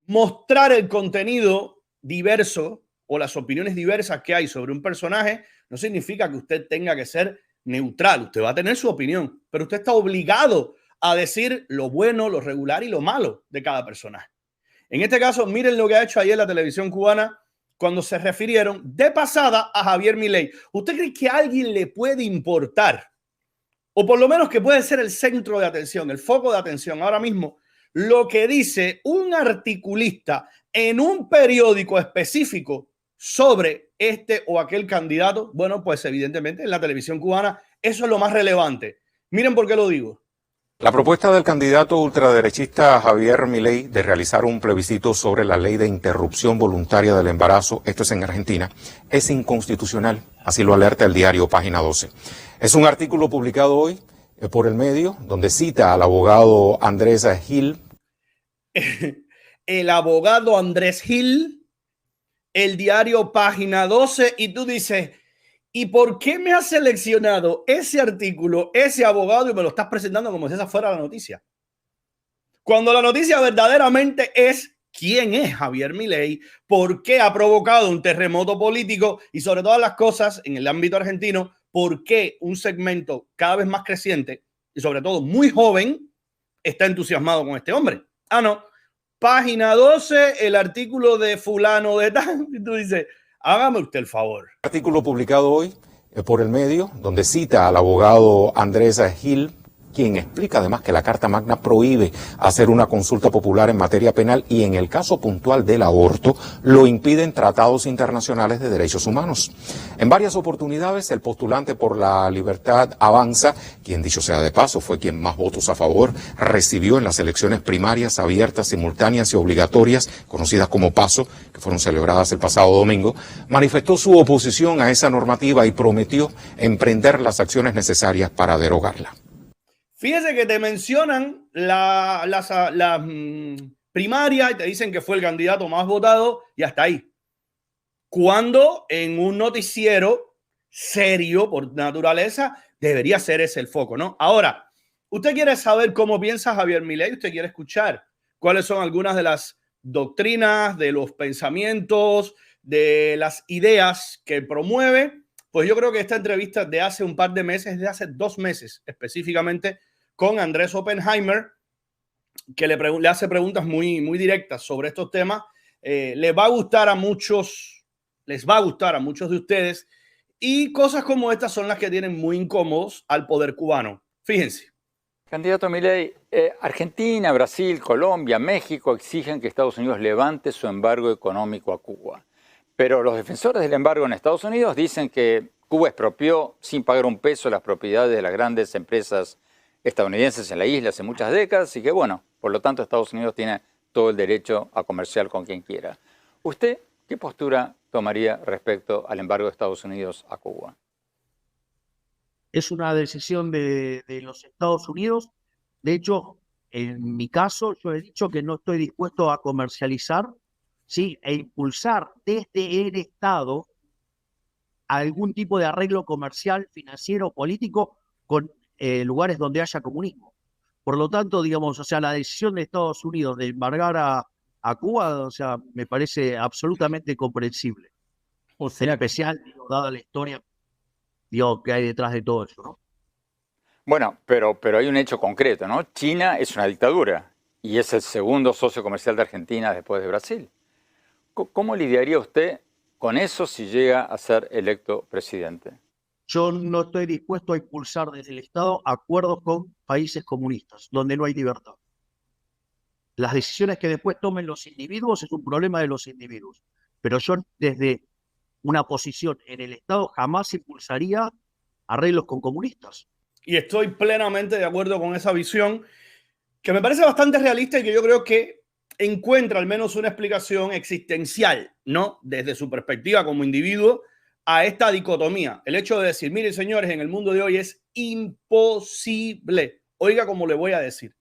mostrar el contenido diverso o las opiniones diversas que hay sobre un personaje no significa que usted tenga que ser neutral. Usted va a tener su opinión, pero usted está obligado a decir lo bueno, lo regular y lo malo de cada personaje. En este caso, miren lo que ha hecho ayer la televisión cubana cuando se refirieron de pasada a Javier Milei. ¿Usted cree que a alguien le puede importar, o por lo menos que puede ser el centro de atención, el foco de atención ahora mismo, lo que dice un articulista en un periódico específico sobre este o aquel candidato? Bueno, pues evidentemente en la televisión cubana eso es lo más relevante. Miren por qué lo digo. La propuesta del candidato ultraderechista Javier Milei de realizar un plebiscito sobre la ley de interrupción voluntaria del embarazo, esto es en Argentina, es inconstitucional, así lo alerta el diario Página 12. Es un artículo publicado hoy por El Medio, donde cita al abogado Andrés Gil. El abogado Andrés Gil, el diario Página 12, y tú dices, ¿y por qué me has seleccionado ese artículo, ese abogado, y me lo estás presentando como si esa fuera la noticia? Cuando la noticia verdaderamente es quién es Javier Milei, por qué ha provocado un terremoto político y sobre todas las cosas en el ámbito argentino, por qué un segmento cada vez más creciente y sobre todo muy joven está entusiasmado con este hombre. Ah, no. Página 12, el artículo de fulano de tal, y tú dices, hágame usted el favor. Artículo publicado hoy por El Medio, donde cita al abogado Andrés Gil, quien explica además que la Carta Magna prohíbe hacer una consulta popular en materia penal y en el caso puntual del aborto lo impiden tratados internacionales de derechos humanos. En varias oportunidades el postulante por la libertad Avanza, quien dicho sea de paso fue quien más votos a favor recibió en las elecciones primarias abiertas, simultáneas y obligatorias, conocidas como PASO, que fueron celebradas el pasado domingo, manifestó su oposición a esa normativa y prometió emprender las acciones necesarias para derogarla. Fíjese que te mencionan la primaria y te dicen que fue el candidato más votado y hasta ahí. Cuando en un noticiero serio por naturaleza debería ser ese el foco, ¿no? Ahora, usted quiere saber cómo piensa Javier Milei, usted quiere escuchar cuáles son algunas de las doctrinas, de los pensamientos, de las ideas que promueve. Pues yo creo que esta entrevista de hace un par de meses, de hace 2 meses específicamente, con Andrés Oppenheimer, que le hace preguntas muy, muy directas sobre estos temas, les va a gustar a muchos de ustedes, y cosas como estas son las que tienen muy incómodos al poder cubano. Fíjense. Candidato Milei, Argentina, Brasil, Colombia, México exigen que Estados Unidos levante su embargo económico a Cuba. Pero los defensores del embargo en Estados Unidos dicen que Cuba expropió sin pagar un peso las propiedades de las grandes empresas estadounidenses en la isla hace muchas décadas y que, bueno, por lo tanto Estados Unidos tiene todo el derecho a comerciar con quien quiera. ¿Usted qué postura tomaría respecto al embargo de Estados Unidos a Cuba? Es una decisión de los Estados Unidos. De hecho, en mi caso, yo he dicho que no estoy dispuesto a comercializar, ¿sí?, e impulsar desde el Estado algún tipo de arreglo comercial, financiero, político con lugares donde haya comunismo. Por lo tanto, digamos, o sea, la decisión de Estados Unidos de embargar a Cuba, o sea, me parece absolutamente comprensible. O sea, especial, dada la historia, digo, que hay detrás de todo eso, ¿no? Bueno, pero hay un hecho concreto, ¿no? China es una dictadura y es el segundo socio comercial de Argentina después de Brasil. ¿Cómo lidiaría usted con eso si llega a ser electo presidente? Yo no estoy dispuesto a impulsar desde el Estado acuerdos con países comunistas, donde no hay libertad. Las decisiones que después tomen los individuos es un problema de los individuos. Pero yo desde una posición en el Estado jamás impulsaría arreglos con comunistas. Y estoy plenamente de acuerdo con esa visión, que me parece bastante realista y que yo creo que encuentra al menos una explicación existencial, ¿no? Desde su perspectiva como individuo, a esta dicotomía. El hecho de decir, miren señores, en el mundo de hoy es imposible, oiga como le voy a decir,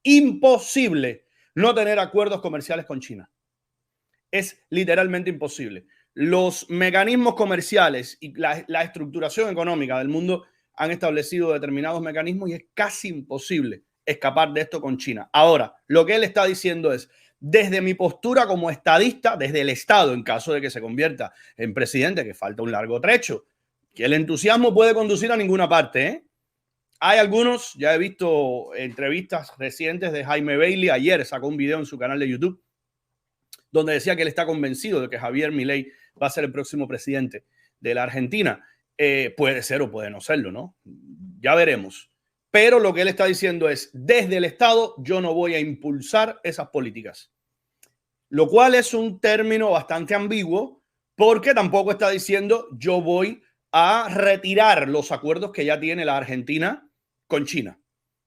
imposible no tener acuerdos comerciales con China. Es literalmente imposible. Los mecanismos comerciales y la estructuración económica del mundo han establecido determinados mecanismos y es casi imposible escapar de esto con China. Ahora, lo que él está diciendo es, desde mi postura como estadista, desde el Estado, en caso de que se convierta en presidente, que falta un largo trecho, que el entusiasmo puede conducir a ninguna parte, ¿eh? Hay algunos, ya he visto entrevistas recientes de Jaime Bailey, ayer sacó un video en su canal de YouTube, donde decía que él está convencido de que Javier Milei va a ser el próximo presidente de la Argentina. Puede ser o puede no serlo, ¿no? Ya veremos. Pero lo que él está diciendo es, desde el Estado yo no voy a impulsar esas políticas. Lo cual es un término bastante ambiguo, porque tampoco está diciendo yo voy a retirar los acuerdos que ya tiene la Argentina con China.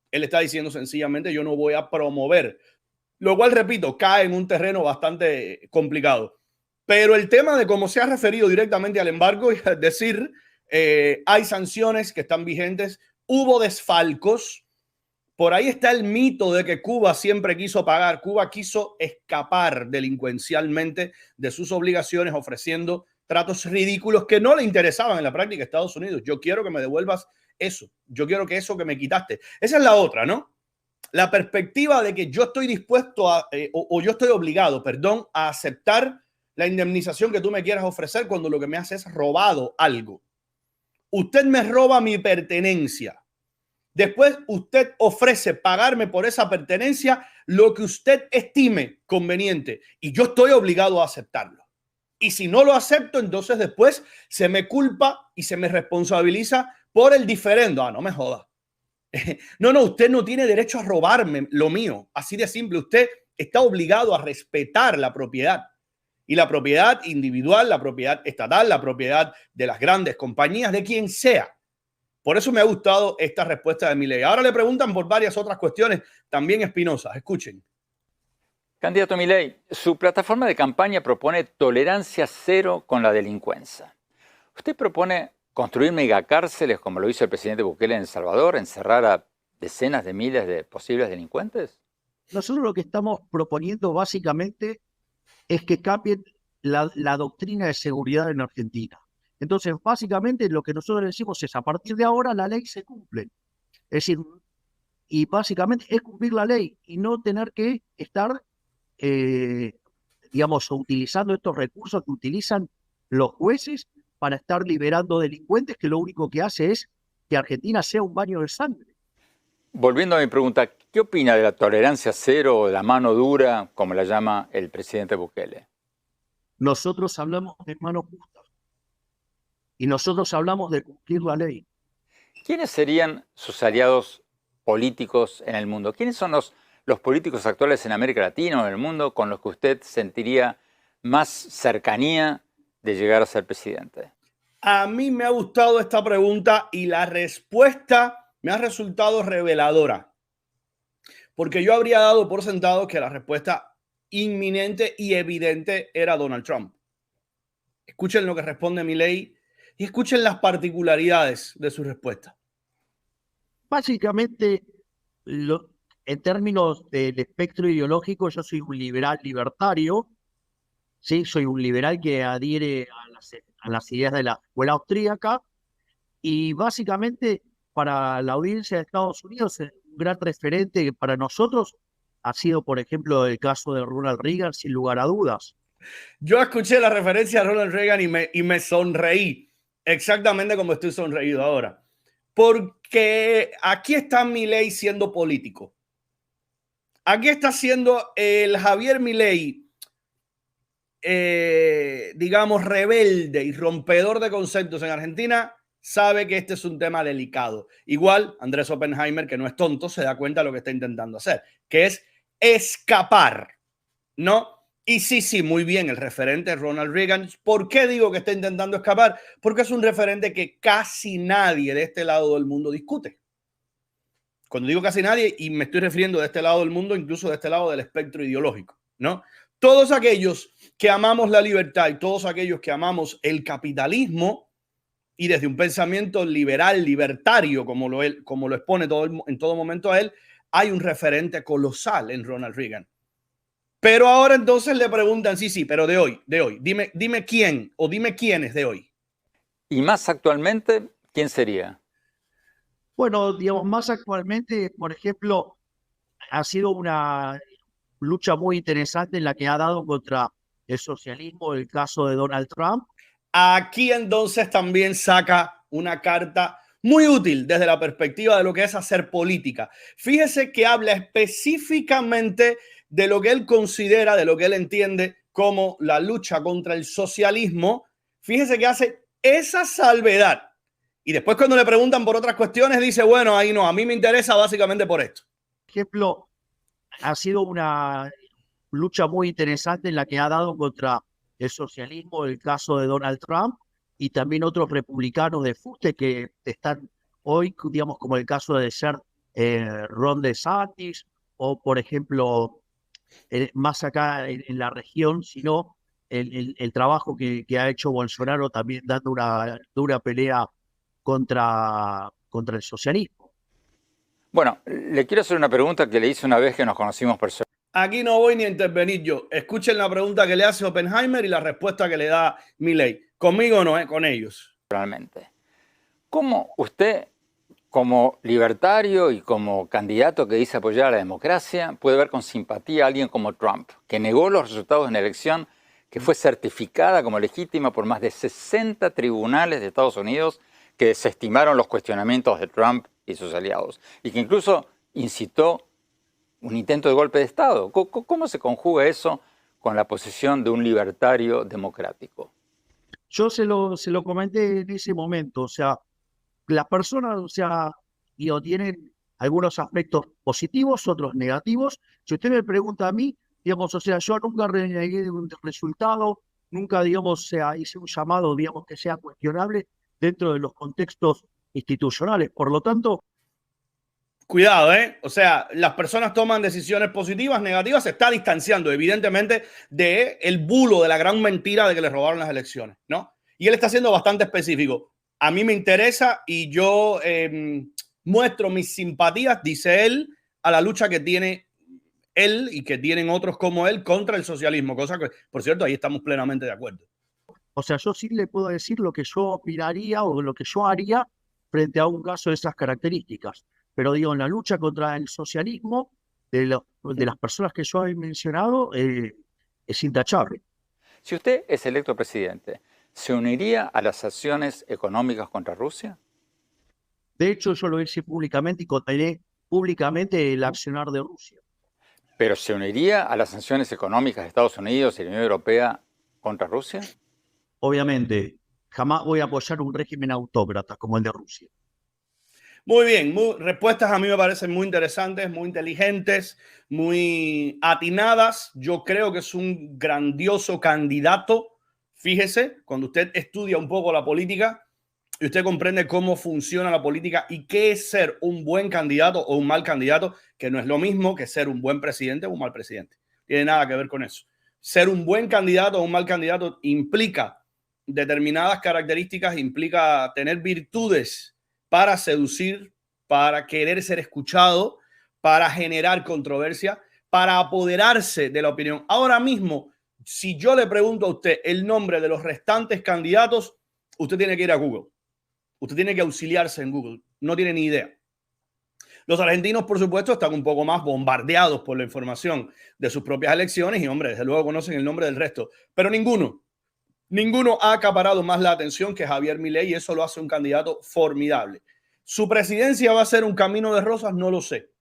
Él está diciendo sencillamente yo no voy a promover, lo cual, repito, cae en un terreno bastante complicado. Pero el tema de cómo se ha referido directamente al embargo, es decir, hay sanciones que están vigentes, hubo desfalcos. Por ahí está el mito de que Cuba siempre quiso pagar. Cuba quiso escapar delincuencialmente de sus obligaciones ofreciendo tratos ridículos que no le interesaban en la práctica a Estados Unidos. Yo quiero que me devuelvas eso. Yo quiero que eso que me quitaste. Esa es la otra, ¿no? La perspectiva de que yo estoy dispuesto a, o yo estoy obligado, perdón, a aceptar la indemnización que tú me quieras ofrecer cuando lo que me haces es robado algo. Usted me roba mi pertenencia. Después usted ofrece pagarme por esa pertenencia lo que usted estime conveniente y yo estoy obligado a aceptarlo. Y si no lo acepto, entonces después se me culpa y se me responsabiliza por el diferendo. Ah, no me joda. No, usted no tiene derecho a robarme lo mío. Así de simple. Usted está obligado a respetar la propiedad. Y la propiedad individual, la propiedad estatal, la propiedad de las grandes compañías, de quien sea. Por eso me ha gustado esta respuesta de Milei. Ahora le preguntan por varias otras cuestiones también espinosas. Escuchen. Candidato Milei, su plataforma de campaña propone tolerancia cero con la delincuencia. ¿Usted propone construir megacárceles como lo hizo el presidente Bukele en El Salvador, encerrar a decenas de miles de posibles delincuentes? Nosotros lo que estamos proponiendo básicamente es que cambien la doctrina de seguridad en Argentina. Entonces, básicamente lo que nosotros decimos es, a partir de ahora la ley se cumple. Es decir, y básicamente es cumplir la ley y no tener que estar, digamos, utilizando estos recursos que utilizan los jueces para estar liberando delincuentes, que lo único que hace es que Argentina sea un baño de sangre. Volviendo a mi pregunta, ¿qué opina de la tolerancia cero o de la mano dura, como la llama el presidente Bukele? Nosotros hablamos de mano justa y nosotros hablamos de cumplir la ley. ¿Quiénes serían sus aliados políticos en el mundo? ¿Quiénes son los políticos actuales en América Latina o en el mundo con los que usted sentiría más cercanía de llegar a ser presidente? A mí me ha gustado esta pregunta y la respuesta me ha resultado reveladora. Porque yo habría dado por sentado que la respuesta inminente y evidente era Donald Trump. Escuchen lo que responde Milei y escuchen las particularidades de su respuesta. Básicamente, en términos del espectro ideológico, yo soy un liberal libertario, ¿sí? Soy un liberal que adhiere a las ideas de la escuela austríaca y básicamente para la audiencia de Estados Unidos un gran referente que para nosotros ha sido, por ejemplo, el caso de Ronald Reagan, sin lugar a dudas. Yo escuché la referencia a Ronald Reagan y me sonreí, exactamente como estoy sonreído ahora. Porque aquí está Milei siendo político. Aquí está siendo el Javier Milei, digamos, rebelde y rompedor de conceptos en Argentina, sabe que este es un tema delicado. Igual, Andrés Oppenheimer, que no es tonto, se da cuenta de lo que está intentando hacer, que es escapar, ¿no? Y sí, muy bien, el referente Ronald Reagan. ¿Por qué digo que está intentando escapar? Porque es un referente que casi nadie de este lado del mundo discute. Cuando digo casi nadie, y me estoy refiriendo de este lado del mundo, incluso de este lado del espectro ideológico, ¿no? Todos aquellos que amamos la libertad y todos aquellos que amamos el capitalismo y desde un pensamiento liberal, libertario, como lo expone en todo momento a él, hay un referente colosal en Ronald Reagan. Pero ahora entonces le preguntan, sí, pero de hoy, dime quién o dime quiénes de hoy. Y más actualmente, ¿quién sería? Bueno, digamos, más actualmente, por ejemplo, ha sido una lucha muy interesante en la que ha dado contra el socialismo, el caso de Donald Trump. Aquí entonces también saca una carta muy útil desde la perspectiva de lo que es hacer política. Fíjese que habla específicamente de lo que él considera, de lo que él entiende como la lucha contra el socialismo. Fíjese que hace esa salvedad. Y después cuando le preguntan por otras cuestiones, dice, bueno, ahí no, a mí me interesa básicamente por esto. Por ejemplo, ha sido una lucha muy interesante en la que ha dado contra el socialismo, el caso de Donald Trump y también otros republicanos de fuste que están hoy, digamos, como el caso de ser Ron DeSantis o, por ejemplo, más acá en la región, sino el trabajo que ha hecho Bolsonaro también dando una dura pelea contra el socialismo. Bueno, le quiero hacer una pregunta que le hice una vez que nos conocimos personalmente. Aquí no voy ni a intervenir yo. Escuchen la pregunta que le hace Oppenheimer y la respuesta que le da Milei. Conmigo no, con ellos. ¿Cómo usted, como libertario y como candidato que dice apoyar a la democracia, puede ver con simpatía a alguien como Trump, que negó los resultados de una elección que fue certificada como legítima por más de 60 tribunales de Estados Unidos que desestimaron los cuestionamientos de Trump y sus aliados, y que incluso incitó un intento de golpe de Estado? ¿Cómo se conjuga eso con la posición de un libertario democrático? Yo se lo comenté en ese momento, o sea, las personas, o sea, tienen algunos aspectos positivos, otros negativos. Si usted me pregunta a mí, digamos, o sea, yo nunca renegué de un resultado, nunca, digamos, o sea, hice un llamado, digamos, que sea cuestionable dentro de los contextos institucionales. Por lo tanto, cuidado, ¿eh? O sea, las personas toman decisiones positivas, negativas, se está distanciando evidentemente del bulo, de la gran mentira de que le robaron las elecciones, ¿no? Y él está siendo bastante específico. A mí me interesa y yo muestro mis simpatías, dice él, a la lucha que tiene él y que tienen otros como él contra el socialismo, cosa que, por cierto, ahí estamos plenamente de acuerdo. o sea, yo sí le puedo decir lo que yo opinaría o lo que yo haría frente a un caso de esas características. Pero digo, en la lucha contra el socialismo, de las personas que yo he mencionado, es intachable. Si usted es electo presidente, ¿se uniría a las acciones económicas contra Rusia? De hecho, yo lo hice públicamente y condené públicamente el accionar de Rusia. ¿Pero se uniría a las sanciones económicas de Estados Unidos y la Unión Europea contra Rusia? Obviamente, jamás voy a apoyar un régimen autócrata como el de Rusia. Muy bien, respuestas a mí me parecen muy interesantes, muy inteligentes, muy atinadas. Yo creo que es un grandioso candidato. Fíjese, cuando usted estudia un poco la política y usted comprende cómo funciona la política y qué es ser un buen candidato o un mal candidato, que no es lo mismo que ser un buen presidente o un mal presidente. Tiene nada que ver con eso. Ser un buen candidato o un mal candidato implica determinadas características, implica tener virtudes para seducir, para querer ser escuchado, para generar controversia, para apoderarse de la opinión. Ahora mismo, si yo le pregunto a usted el nombre de los restantes candidatos, usted tiene que ir a Google. Usted tiene que auxiliarse en Google. No tiene ni idea. Los argentinos, por supuesto, están un poco más bombardeados por la información de sus propias elecciones y, hombre, desde luego conocen el nombre del resto. Pero ninguno ha acaparado más la atención que Javier Milei y eso lo hace un candidato formidable. ¿Su presidencia va a ser un camino de rosas? No lo sé.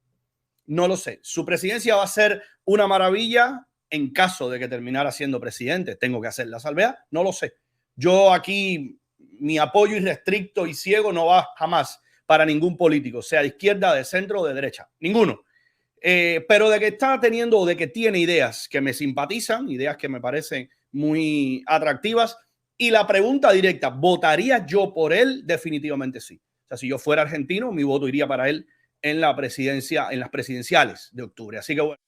No lo sé. ¿Su presidencia va a ser una maravilla en caso de que terminara siendo presidente? Tengo que hacer la salvedad. No lo sé. Yo aquí, mi apoyo irrestricto y ciego no va jamás para ningún político, sea de izquierda, de centro o de derecha. Ninguno. Pero de que está teniendo o de que tiene ideas que me simpatizan, ideas que me parecen muy atractivas. Y la pregunta directa, ¿votaría yo por él? Definitivamente sí. O sea, si yo fuera argentino, mi voto iría para él en la presidencia, en las presidenciales de octubre. Así que bueno.